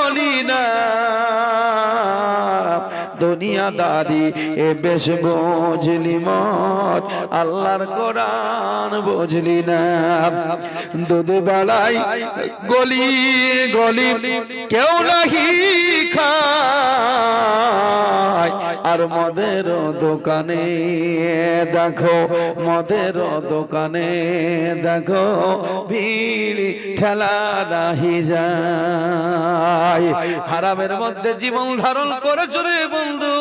হলি না, দুনিয়াদারি এ বেশ বুঝলি মত, আল্লাহর কোরআন বুঝলি না। দুধ বাড়াই গলি গলি কেউ নাহি খায়, আর মদের দোকানে দেখো, মদের দোকানে দেখো ভিড় ঠেলা নাহি যায়। হারামের মধ্যে জীবন ধারণ করেছো রে বন্ধু,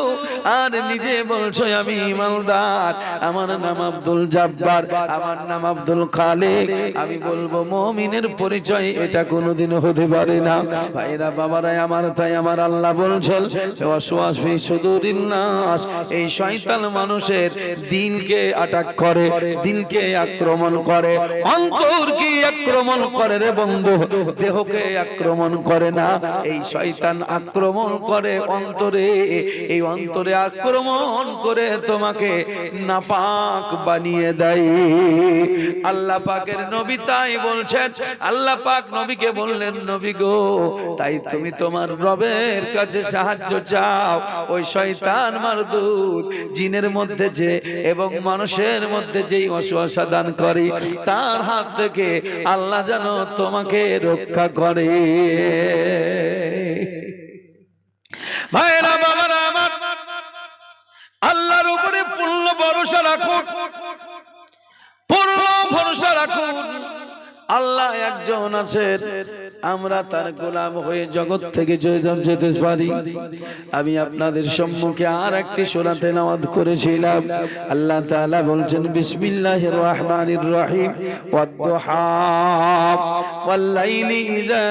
আর নিজে বলছো আমি ইমানদার, আমার নাম আব্দুল জব্বার, আমার নাম আব্দুল খালেক। আমি বলবো মুমিনের পরিচয় এটা কোনোদিন হতে পারে না। ভাইরা বাবারা আমার, তাই আমার আল্লাহ বলছেন ওয়াসওয়াস ফি সুদুরিন নাস, এই শয়তান মানুষের দিলকে আটাক করে, দিলকে আক্রমণ করে, অন্তরকে আক্রমণ করে রে বন্ধু, দেহকে আক্রমণ করে না। এই শয়তান আক্রমণ করে অন্তরে, এই অন্তরে আক্রমণ করে তোমাকে নাপাক বানিয়ে দেয়। আল্লাহ পাকের নবী তাই বলছেন, আল্লাহ পাক নবীকে বললেন নবী গো, তাই তুমি তোমার রবের কাছে সাহায্য চাও, ওই শয়তান মারদুদ জিনের মধ্যে যে এবং মানুষের মধ্যে যেই ওয়াসওয়াসা দান করে, তার হাত থেকে আল্লাহ যেন তোমাকে রক্ষা করে। ভাইরা বাবারা আমার, আল্লাহর উপরে পূর্ণ ভরসা রাখুন, পূর্ণ ভরসা রাখুন। আল্লাহ একজন আছেন, আমরা তার গোলাম হয়ে জগৎ থেকে যেতে পারি। আমি আপনাদের সম্মুখে আর একটি সূরা তেলাওয়াত করেছিলাম। আল্লাহ তাআলা বলছেন বিসমিল্লাহির রহমানির রহিম, ওয়াদ-দুহা ওয়াল-লাইলি ইযা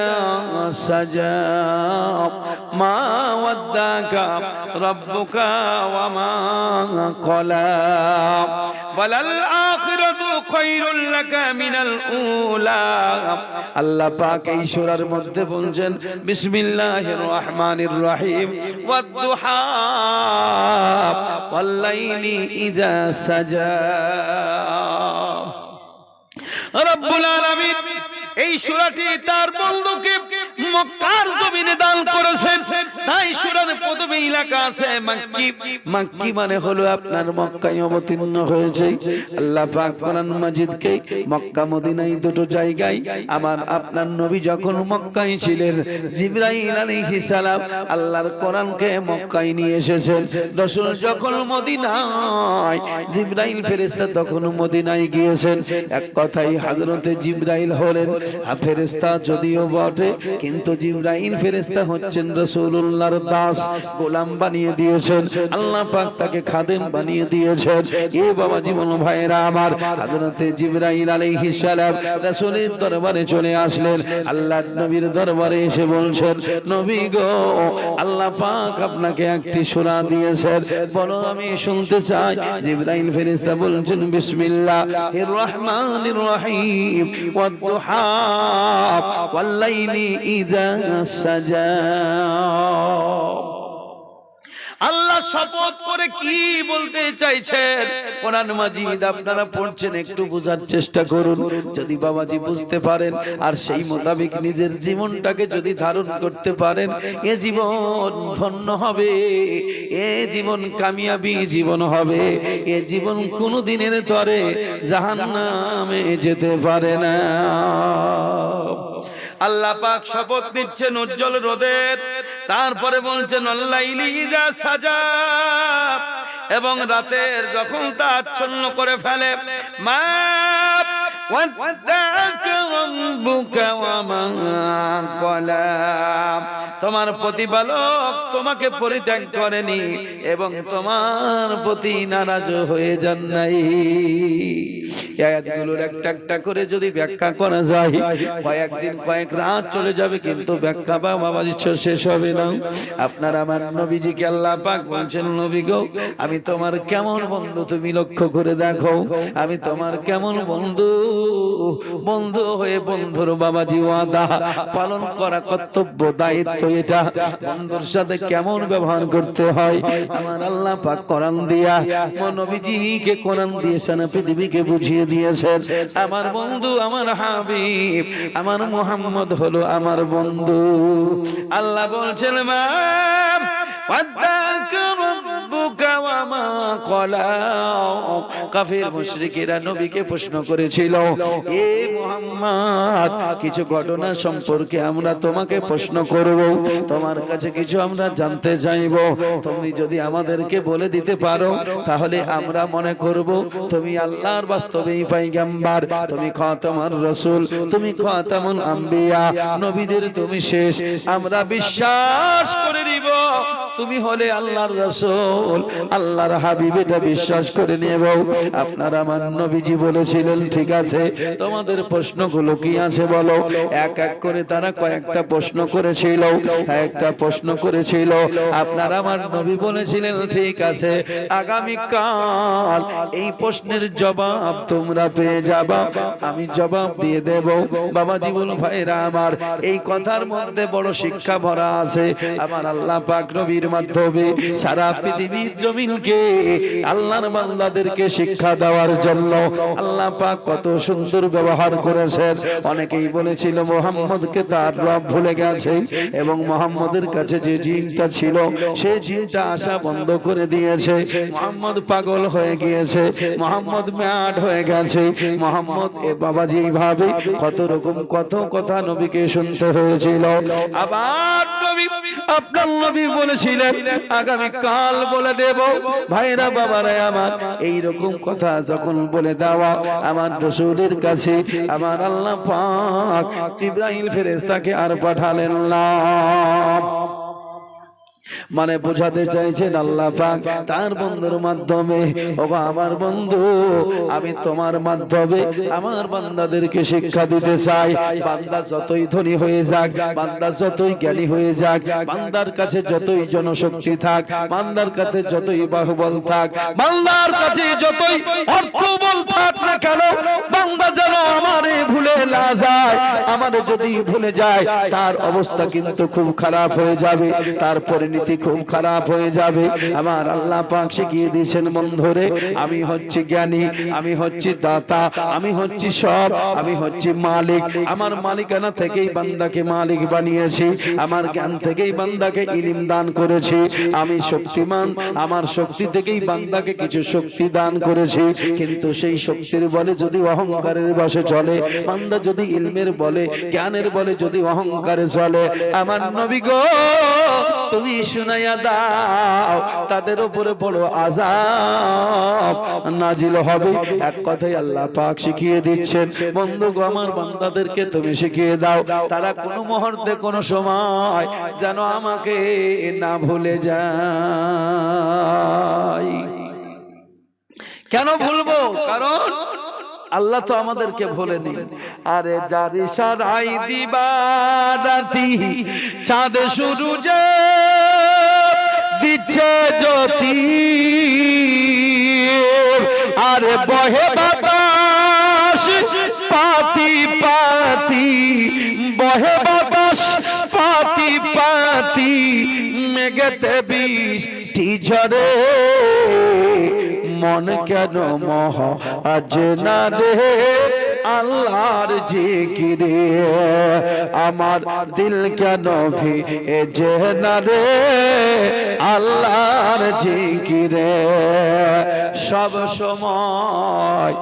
সাজা মা ওয়াদ্দাকা রাব্বুকা ওয়া মা ক্বালা ওয়ালাল আখিরাতু খায়রুল লাকা মিনাল উলা। আল্লাহ পাক এই সূরার মধ্যে বলছেন বিসমিল্লাহির রহমানির রহিম, ওয়াদ-দুহা ওয়াল-লাইলি ইযা সাজা। রব্বুল আলামিন এই সূরাটি তার বন্ধুকে মক্কার জমিনে দান করেছেন, তাই সূরার প্রথমে এলাকা আছে মাক্কি। মাক্কি মানে হলো আপনার মক্কায় অবতীর্ণ হয়েছে। আল্লাহ পাক কোরআন মাজিদকে মক্কা মদিনায় দুটো জায়গায়, আমার আপনার নবী যখন মক্কায় ছিলেন, জিবরাইল আলাইহিস সালাম আল্লাহর কোরআনকে মক্কায় নিয়ে এসেছেন। রাসূল যখন মদিনায়, জিবরাইল ফেরেশতা তখন মদিনায় গিয়েছেন। এক কথাই হযরতে জিবরাইল হলেন ফেরেশতা যদিও বটে, কিন্তু জিবরাইল ফেরেশতা হচ্ছেন রাসূলুল্লাহর দাস, গোলাম বানিয়ে দিয়েছেন আল্লাহ পাক, তাকে খাদেম বানিয়ে দিয়েছেন। এ বাবা জীবন ভাইরা আমার, হযরতে জিবরাইল আলাইহিস সালাম রাসূলের দরবারে চলে আসলেন। আল্লাহর নবীর দরবারে এসে বলছেন নবী গো, আল্লাহ পাক আপনাকে একটি সূরা দিয়েছেন, বলো আমি শুনতে চাই। জিবরাইল ফেরেশতা বলছেন বিসমিল্লাহির রহমানির রহিম, ওয়াদ-দুহা ওয়াল-লাইলি ইযা সাজা। আল্লাহ শপথ করে কি বলতে চাইছেন কোরআন মাজিদ আপনারা পড়ছেন, একটু বোঝার চেষ্টা করুন। যদি বাবাজি বুঝতে পারেন আর সেই মোতাবেক নিজের জীবনটাকে যদি ধারণ করতে পারেন, এ জীবন ধন্য হবে, এ জীবন কামিয়াবি জীবন হবে, এ জীবন কোনো দিনের তরে জাহান্নামে যেতে পারে না। আল্লাহ পাক শপথ নিচ্ছেন উজ্জ্বল রোদের, তারপরে বলছেন আল-লাইলি ইযা সাজা, এবং রাতের যখন তা আচ্ছন্ন করে ফেলে, মা ওয়াদ্দাকা রাব্বুকা ওয়া মা ক্বালা, তোমার প্রতিপালক তোমাকে পরিত্যাগ করেনি এবং তোমার প্রতি নারাজ হয়ে যান নাই। আয়াতগুলোর একটা একটা করে যদি ব্যাখ্যা করা যায়, কয়েকদিন কয়েক রাত চলে যাবে, কিন্তু ব্যাখ্যা বা বাবাজি শেষ হবে না। আপনার আমার নবীজিকে আল্লাহ পাক বলছেন নবী গো, আমি তোমার কেমন বন্ধু তুমি লক্ষ্য করে দেখো, আমি তোমার কেমন বন্ধু, বন্ধু হয়ে বন্ধুর বাবাজি ওয়াদা পালন করা কর্তব্য দায়িত্ব, এ এটা বন্ধুর সাথে কেমন ব্যবহার করতে হয় আমার আল্লাহ পাক কোরআন দিয়া নবীজিকে কোরআন দিয়েছেন, পৃথিবীকে বুঝিয়ে দিয়েছেন। আমার বন্ধু, আমার হাবিব, আমার মুহাম্মদ হলো আমার বন্ধু। আল্লাহ বলছেন মা কাফির মুশরিকেরা নবীকে প্রশ্ন করেছিল, এ মুহাম্মদ কিছু ঘটনা সম্পর্কে আমরা তোমাকে প্রশ্ন করব, তোমার কাছে কিছু আমরা জানতে চাইব, তুমি যদি আমাদেরকে বলে দিতে পারো তাহলে আমরা মনে করব তুমি আল্লাহর বাস্তবেই পয়গম্বর, তুমি খাতামুর রাসূল, তুমি খাতামুল আম্বিয়া, নবীদের তুমি শেষ, আমরা বিশ্বাস করে নিব তুমি হলে আল্লাহর রাসূল, আল্লাহর হাবিব, এটা বিশ্বাস করে নেব। আপনারা আমার নবীজি বলেছিলেন ঠিক আছে, তোমাদের প্রশ্নগুলো কি আছে বলো। এক এক করে তারা কয়েকটা প্রশ্ন করেছিল, একটা প্রশ্ন করেছিল। আপনারা আমার নবী বলেছিলেন ঠিক আছে, আগামী কাল এই প্রশ্নের জবাব তোমরা পেয়ে যাবা, আমি জবাব দিয়ে দেব। বাবা জীবন ভাইরা আমার, এই কথার মধ্যে বড় শিক্ষা ভরা আছে। আমার আল্লাহ পাক নবীর মাধ্যমে সারা পৃথিবীর জমিনকে আল্লাহর বান্দাদেরকে শিক্ষা দেওয়ার জন্য আল্লাহ পাক কত সুন্দর ব্যবহার করেছেন। অনেকেই বলেছিল মুহাম্মদকে তার রব ভুলে গেছে এবং মুহাম্মদের কাছে যে জিনটা ছিল সেই জিনটা আসা বন্ধ করে দিয়েছে। মুহাম্মদ পাগল হয়ে গিয়েছে, মুহাম্মদ ম্যাড হয়ে গেছে, মুহাম্মদ বাবাজি এইভাবে কত রকম কত কথা নবীকে শুনতে হয়েছিল। আবার নবী, আপনার নবী বলেছিলেন আগামী কাল বলে দেব। ভাইরা বাবারা আমার, এই রকম কথা যখন বলে দেওয়া আমার রাসূলের কাছে আমার আল্লাহ পাক জিবরাইল ফেরেশতাকে আর পাঠালেন না। মানে বোঝাতে চাইছেন আল্লাহ পাক তার বন্ধুর মাধ্যমে, ওগো আমার বন্ধু, আমি তোমার মাধ্যমে আমার বান্দাদেরকে শিক্ষা দিতে চাই। বান্দা যতই ধনী হয়ে যাক, বান্দা যতই জ্ঞানী হয়ে যাক, বান্দার কাছে যতই জনশক্তি থাক, বান্দার কাছে যতই বাহুবল থাক, বান্দার কাছে যতই অর্থবল থাক না কেন, বান্দা যেন আমারে ভুলে না যায়। আমারে যদি ভুলে যায় তার অবস্থা কিন্তু খুব খারাপ হয়ে যাবে, তার পরিণতি খুব খারাপ হয়ে যাবে। আমার আল্লাহ পাক শিখিয়ে দিয়েছেন বন্ধুরে, আমি হচ্ছি জ্ঞানী, আমি হচ্ছি দাতা, আমি হচ্ছি সব, আমি হচ্ছি মালিক। আমার মালিকানা থেকেই বান্দাকে মালিক বানিয়েছি, আমার জ্ঞান থেকেই বান্দাকে ইলম দান করেছি, আমি শক্তিমান, আমার শক্তি থেকেই বান্দাকে কিছু শক্তি দান করেছি। কিন্তু সেই শক্তির বলে যদি অহংকারের বশে চলে, বান্দা যদি ইলমের বলে, জ্ঞানের বলে যদি অহংকারে চলে, আমার নবী গো তুমি শুনাইয়া দাও তাদের উপরে বড় আযাব নাজিল হবে। এক কথাই আল্লাহ পাক শিখিয়ে দিচ্ছেন, বন্ধু গো আমার বান্দাদেরকে তুমি শিখিয়ে দাও তারা কোনো মুহূর্তে কোনো সময় যেন আমাকে না ভুলে যায়। কেন ভুলবো? কারণ আল্লাহ তো আমাদেরকে ভোলেনি। আরে যার ইশারাই দিবা রাতি চাঁদ সূরজে দিচ্ছে জ্যোতি, আরে বহে বাতাস পাতি পাতি, বহে বাতাস পাতি পাতি, মেঘেতে বৃষ্টি ঝরে, মন কেন মোহ আজ না রে আল্লাহর জিকিরে, আমার দিল কেন ভিজে না রে আল্লাহর জিকিরে। সব সময়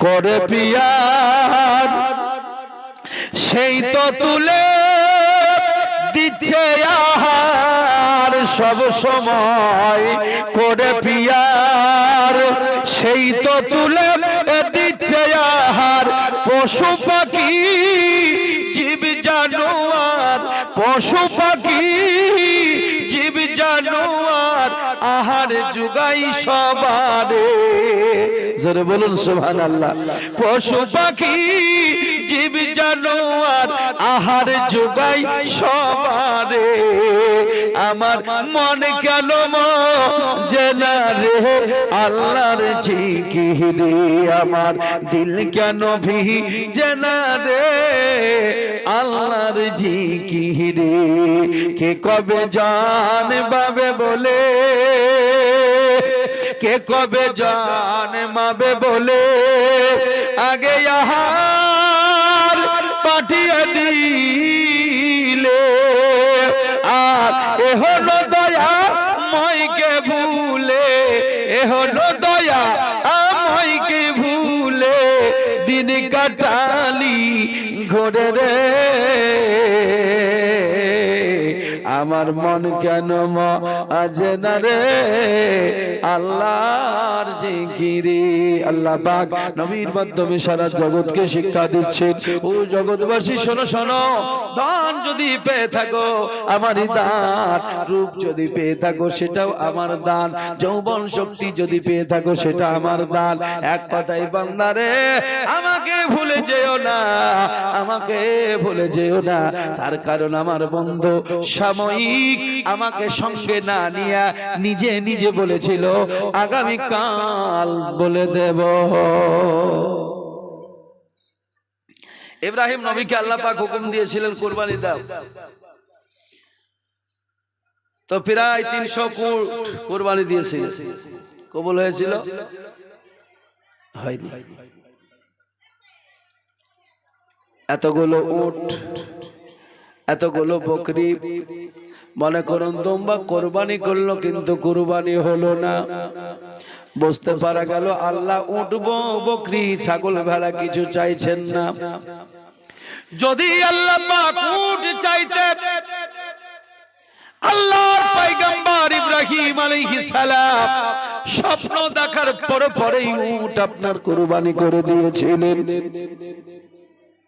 করে পিয়ার সেই তো তুলে দিচ্ছে আহার, সব সময় করে পিয়ার সেই তো তুলে দিচ্ছে আহার। পশু পাখি জীব জানোয়ার, পশু পাখি জীব জানোয়ার আহার জুগাই সবারে, জোরে বলুন সুবহানাল্লাহ। পশু পাখি জীব জানোয়ার আহার যোগাই সবারে আমার মন কেন মজেনা রে আল্লাহর জিকিরে আমার দিল কেন ভিজেনা রে আল্লাহর জিকিরে কে কবে জান পাবে বলে কে কবে জান মাবে বলে আগে আহার পাঠিয়ে দিলে আর এ হলো দয়া ময়কে ভুলে এ হলো দয়া আমায়কে ভুলে দিন কাটালি ঘোরে রে আমার মন কেন মজেনা রে আল্লাহর জিকিরে আল্লাহ পাক নবীর মাধ্যমে সারা জগৎকে শিক্ষা দিচ্ছেন ও জগৎবাসী শোনো শোনো দান যদি পেয়ে থাকো আমারই দান রূপ যদি পেয়ে থাকো সেটাও আমার দান যৌবন শক্তি যদি পেয়ে থাকো সেটা আমার দান এক কথাই বান্দা রে আমাকে ভুলে যেও না আমাকে ভুলে যেও না তার কারণ আমার বন্ধু সাময়িক আমাকে সঙ্গে না নিয়ে নিজে নিজে বলেছিল আগামী কাল বলে দেব ইব্রাহিম নবীকে আল্লাহ পাক হুকুম দিয়েছিলেন কুরবানি দাও তো প্রায় 300 কুরবানি দিয়েছিল কবুল হয়েছিল হয়নি এতগুলো উট এতগুলো বকরি মনে করুন দুম্বা কোরবানি করলো কিন্তু কুরবানি হলো না বুঝতে পারা গেল আল্লাহ উট বকরি ছাগল ভেড়া কিছু চাইছেন না যদি আল্লাহ পাক উট চাইতেন আল্লাহর পয়গম্বর ইব্রাহিম আলাইহিস সালাম স্বপ্ন দেখার পরেই উট আপনার কুরবানি করে দিয়েছিলেন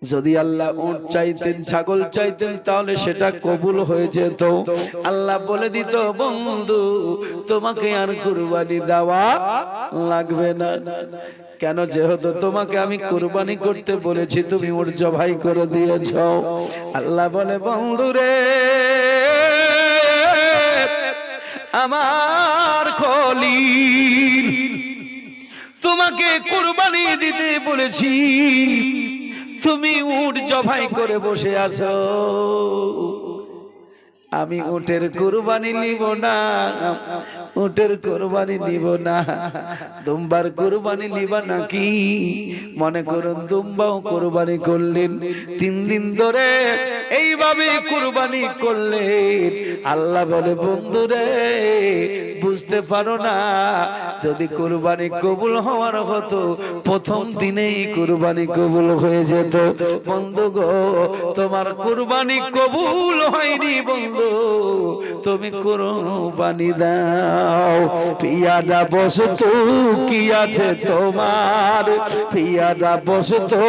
যদি আল্লাহ উট চাইতেন ছাগল চাইতেন তাহলে সেটা কবুল হয়ে যেত আল্লাহ বলে দিত বন্ধু তোমাকে আর কুরবানি দেওয়া লাগবে না কেন যেহেতু তোমাকে আমি কুরবানি করতে বলেছি তুমি উট জবাই করে দিয়েছ আল্লাহ বলে বন্ধু রে আমার খলিল তোমাকে কুরবানি দিতে বলেছি তুমি উট জবাই করে বসে আছো আমি উটের কুরবানি নিব না উটের কুরবানি নিব না দুম্বার কুরবানি নিবা নাকি মনে করুন দুম্বাও কুরবানি করলেন 3 দিন ধরে এইভাবে কুরবানি করলেন আল্লাহ বলে বন্ধুরে বুঝতে পারো না যদি কুরবানি কবুল হওয়ার হতো প্রথম দিনেই কুরবানি কবুল হয়ে যেত বন্ধু গো তোমার কুরবানি কবুল হয়নি বন্ধু তুমি কুরবানি দাও পিয়াদা বস্তু কি আছে তোমার পিয়াদা বস্তু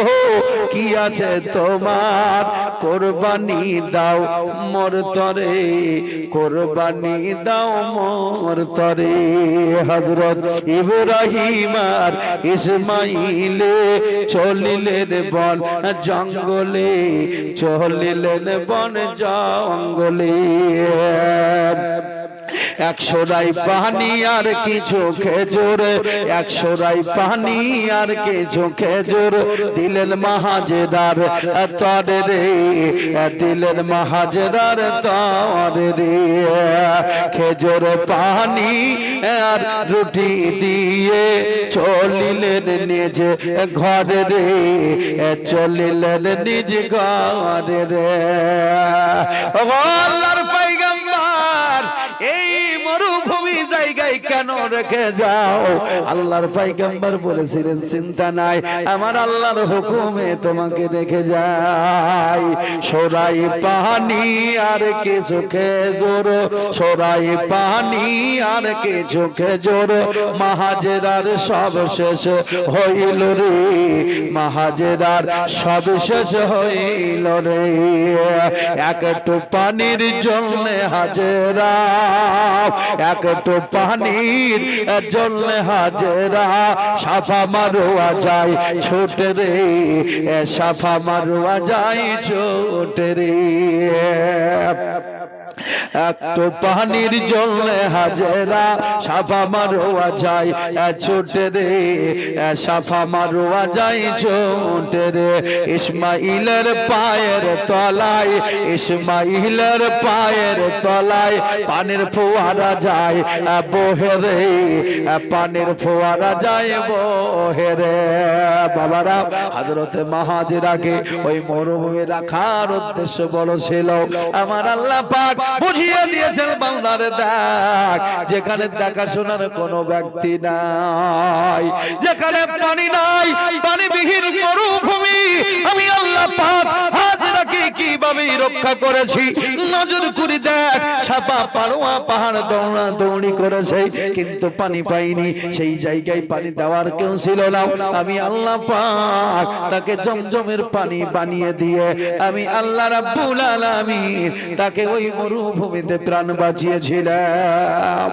কি আছে তোমার কুরবানি দাও মোর তরে কুরবানি দাও মোর তরে হযরত ইব্রাহিম আর ইসমাইল চলিলেন বন জঙ্গলে চলিলেন বন জঙ্গলে 100 রাই পানি আর কিছু খেজুর 100 রাই পানি আর কিছু খেজুর দিলেন মাহাজেদার তরে রে দিলেন মাহাজেদার তরে রে খেজুর পানি আর রুটি দিয়ে চলিলেন নিজ ঘরে রে চলিলেন নিজ ঘরে রে আল্লাহর পয়গম্বর এই মরুভূমি জায়গায় কেন রেখে যাও আল্লাহর পয়গম্বর বলেছিলেন চিন্তা নাই আমার আল্লাহর হুকুমে তোমাকে রেখে যাই সরাই পানি আর কিছু খেজুর সরাই পানি আর কিছু খেজুর মাহাজেরার সব শেষ হইল রে মাহাজেরার সব শেষ হইল রে একটু পানির জন্য হাজেরা একটু পানি পানির জলে হাজেরা সাফা মারোয়া যায় ছোটে রে, সাফা মারোয়া যায় ছোটে রে। একটু পানির জলে হাজেরা সাফা মারোয়া যায় ছোটে রে, সাফা মারোয়া যায় ছোটে রে। ইসমাইলের পায়ের তলায়, ইসমাইলের পায়ের তলায় পানির ফোয়ারা যায় বহে রে, পানির ফোয়ারা যায় বহে রে। বাবারা, হযরতে মাহাজিরাকে ওই মরুভূমি রাখার উদ্দেশ্য বড় ছিল। আমার আল্লাহ পাক বুঝিয়ে দিয়েছেন বান্দারে, দেখ যেখানে দেখাশোনার কোনো ব্যক্তি নাই, যেখানে পানি নাই, পানিবিহীন মরুভূমি, আমি আল্লাহ পাক হাজরাকে কিভাবে রক্ষা করেছি নজর করে দেখ। সাপা পারোয়া পাহাড় দৌড়া দৌড়ি করেছে কিন্তু পানি পাইনি, সেই জায়গায় পানি দেওয়ার কেউ ছিল না। আমি আল্লাহ পাক তাকে জমজমের পানি বানিয়ে দিয়ে আমি আল্লাহ রাব্বুল আলামিন তাকে ওই মরুভূমিতে প্রাণ বাঁচিয়েছিলাম।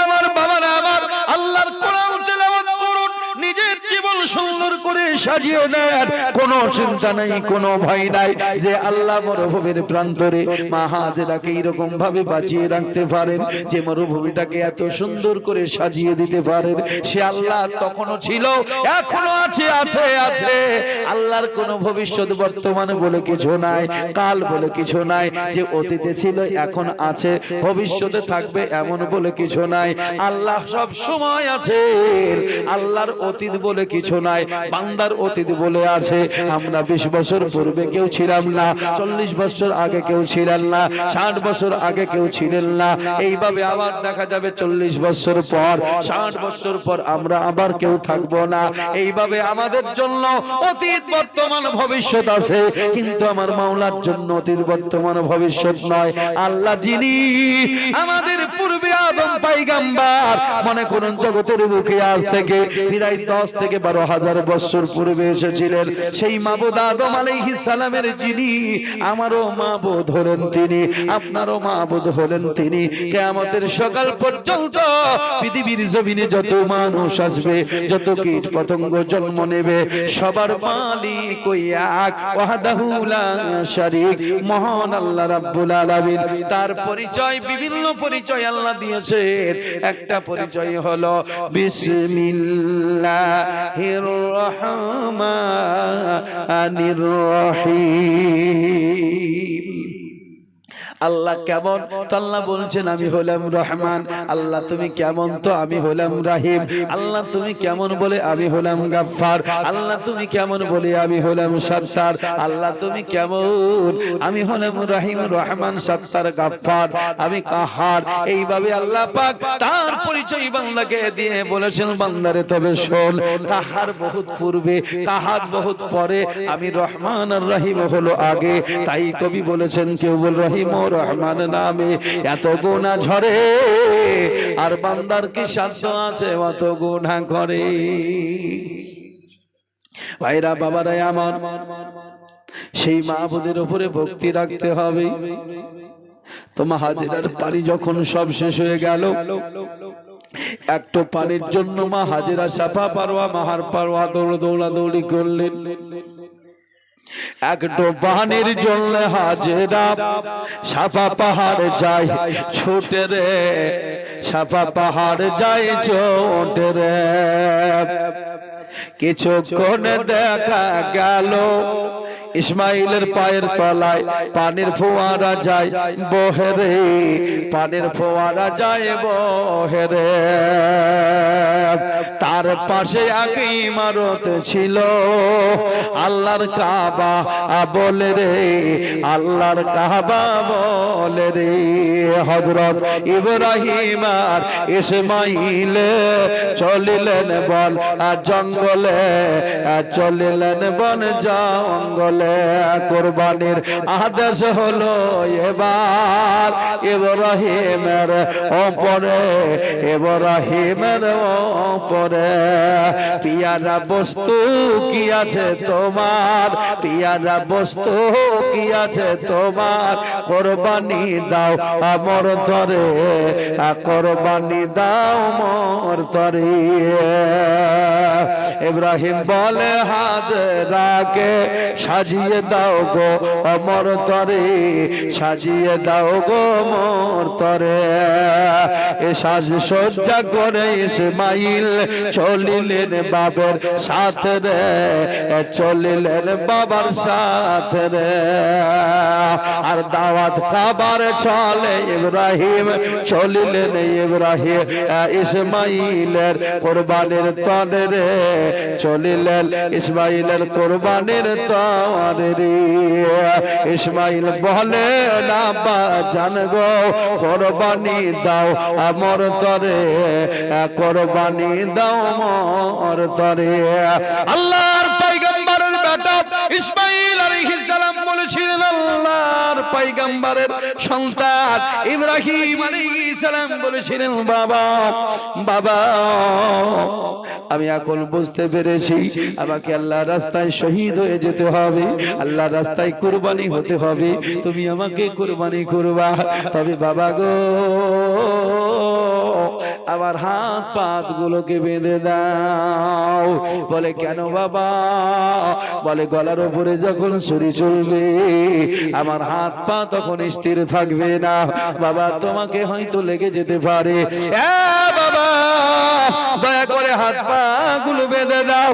আমার বাবারা, আমার আল্লাহর কোরআন তেলাওয়াত করুন, নিজের জীবন সুন্দর করে সাজিয়ে নেন, কোনো চিন্তা নাই, কোনো ভয় নাই যে আল্লাহ মরুভূমির প্রান্তরে মা হাজেরাকে এরকম ভাবে বাঁচিয়ে রাখতে পারেন, যে মরুভূমিটাকে এত সুন্দর করে সাজিয়ে দিতে পারেন। সে আল্লাহ তখনও ছিল, এখনো আছে, আছে আছে। আল্লাহর কোনো ভবিষ্যৎ বর্তমান বলে কিছু নাই, কাল বলে কিছু নাই, যে অতীতে ছিল এখন আছে ভবিষ্যতে থাকবে এমন বলে কিছু নাই। আল্লাহ সব সময় আছে, আল্লাহর অতীত বলে কিছু নাই, বান্দার অতীত বলে আছে। আমরা 20 বছর পূর্বে কেউ ছিলাম না, 40 বছর আগে কেউ ছিলেন না, 60 বছর আগে কেউ ছিলেন না। এইভাবে আবার দেখা যাবে 40 বছর পর, 60 বছর পর আমরা আবার কেউ থাকবো না। এইভাবে আমাদের জন্য অতীত বর্তমান ভবিষ্যৎ আছে, কিন্তু আমার মাওলার জন্য অতীত বর্তমান ভবিষ্যৎ নয়। আল্লাহ যিনি আমাদের পূর্বে আদম পয়গম্বর, মনে করুন জগতের বুকে আজ থেকে প্রায় 10 থেকে 12,000 বছর পূর্বে এসেছিলেন, সেই মাবুদ আদম আলাইহিস সালামের যিনি আমারও মাবুদ হলেন তিনি, আপনারও মাবুদ হলেন তিনি। কিয়ামতের সকাল পর্যন্ত পৃথিবীর জমিনে যত মানুষ আসবে, যত কীট পতঙ্গ জন্ম নেবে, সবার মালিক ওই এক ওয়াহদাহু লা শারীক মহান আল্লাহ রাব্বুল আলামিন। তার পরিচয়, বিভিন্ন পরিচয় আল্লাহ দিয়েছেন। একটা পরিচয় হলো বিসমিল্লাহির রহমানির রহিম। আল্লাহ কেমন? তো আল্লাহ বলছেন আমি হলাম রহমান। আল্লাহ তুমি কেমন? তো আমি হলাম রাহিম। আল্লাহ তুমি কেমন? বলে আমি হলাম গাফফার। আল্লাহ তুমি কেমন? বলে আমি হলাম সত্তার। আল্লাহ তুমি কেমন? আমি হলাম রাহিম, রহমান, সত্তার, গাফফার, আমি কাহার। এইভাবে আল্লাহ পাক তার পরিচয় বান্দাকে দিয়ে বলেছেন, বান্দারে তবে শোন, কাহার বহুত পূর্বে, কাহার বহুত পরে, আমি রহমান আর রহিম হলো আগে। তাই কবি বলেছেন, কেউ বল রহিম ও রহমান নামে এত গুনাহ ঝরে, আর বান্দার কি সাধ্য আছে অত গুনাহ করে। ভাইরা বাবারা আমার, সেই মাবুদের উপরে ভক্তি রাখতে হবে। তো হাজিরার পানি যখন সব শেষ হয়ে গেল, একটু পানির জন্য মা হাজিরা সাফা পারোয়া মাহার পারোয়া দৌড়াদৌড়ি করলেন। একটু পানির জন্য হাজিরা সাফা পাহাড় যায় ছোটে রে, সাফা পাহাড় যায় ছোটে রে। কিছুক্ষণ দেখা গেল ইসমাইলের পায়ের তলায় পানির ফোয়ারা যায় বহে রে, পানির ফোয়ারা যায় বহে রে। তার পাশে এক ইমারত ছিল, আল্লাহর কাবা বলে রে, আল্লাহর কাবা বলে রে। হযরত ইব্রাহিম আর ইসমাইল চলিলেন বন জঙ্গলে, চলিলেন বন জঙ্গলে। বলে কুরবানির আদেশ হলো এবার ইব্রাহিমের ওপরে, ইব্রাহিমের ওপরে। পিয়ারা বস্তু কি আছে তোমার, পিয়ারা বস্তু কি আছে তোমার, কুরবানি দাও আমর তরে, কুরবানি দাও মোর তরে। ইব্রাহিম বলে হাজরাকে সাজিয়ে দাও গো আমর তরে, সাজিয়ে দাও গো মোর তরে। এ সাজসজ্জা করে ইসমাইল চলিলেন বাবার সাথে রে, চলিলেন বাবার সাথে রে। আর দাওয়াত খাবার চলে ইব্রাহিম চলিলেন, ইব্রাহিম ইসমাইলের কুরবানির তরে রে, চলিলেন ইসমাইলের কুরবানির তরে রে। ইসমাইল বলে না জান গো কুরবানি দাও আমর তরে, কুরবানি দাও মোর তরে। আল্লাহর পয়গম্বরের বেটা ইসমাইল আলাইহিস সালাম বলেছিলেন, আল্লাহর পয়গম্বরের সন্তান ইব্রাহিম আলাইহিস সালাম বলেছিলেন, বাবা বাবা আমি এখন বুঝতে পেরেছি আমাকে আল্লাহর রাস্তায় শহীদ হয়ে যেতে হবে, আল্লাহর রাস্তায় কুরবানি হতে হবে, তুমি আমাকে কুরবানি করবা। তবে বাবা গো আমার হাত পাত গুলোকে বেঁধে দাও। বলে কেন বাবা? বলে গলার উপরে যখন ছুরি চলবে আমার হাত পা তখন স্থির থাকবে না বাবা, তোমাকে হয়তো লেগে যেতে পারে। বাবা দয়া করে হাত পা গুলো বেঁধে দাও,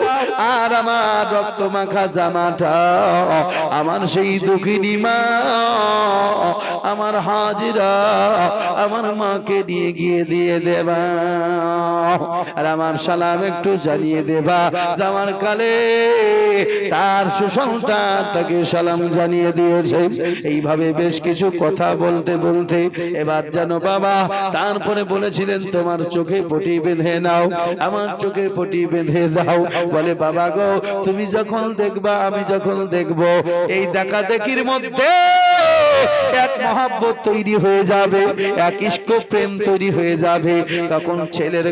আর আমার রক্ত মাখা জামাটা আমার সেই দুঃখিনী মা আমার হাজিরা আমার মাকে নিয়ে গিয়ে দিয়ে দেবা, আর আমার সালাম একটু জানিয়ে দেবা যে আমার কালে তার সুসন্তান তাকে সালাম জানিয়ে দিয়েছে। এইভাবে বেশ কিছু কথা বলতে বলতে এবার জানো বাবা তারপরে বলেছিলেন তোমার চোখে পটি বেঁধে নাও, আমার চোখে পটি বেঁধে দাও। বলে বাবা গো তুমি যখন দেখবা আমি যখন দেখব এই দেখা দেখির মধ্যে এক মহব্বত তৈরি হয়ে যাবে, এক ইশক প্রেম তৈরি হয়ে যাবে, তখন ছেলের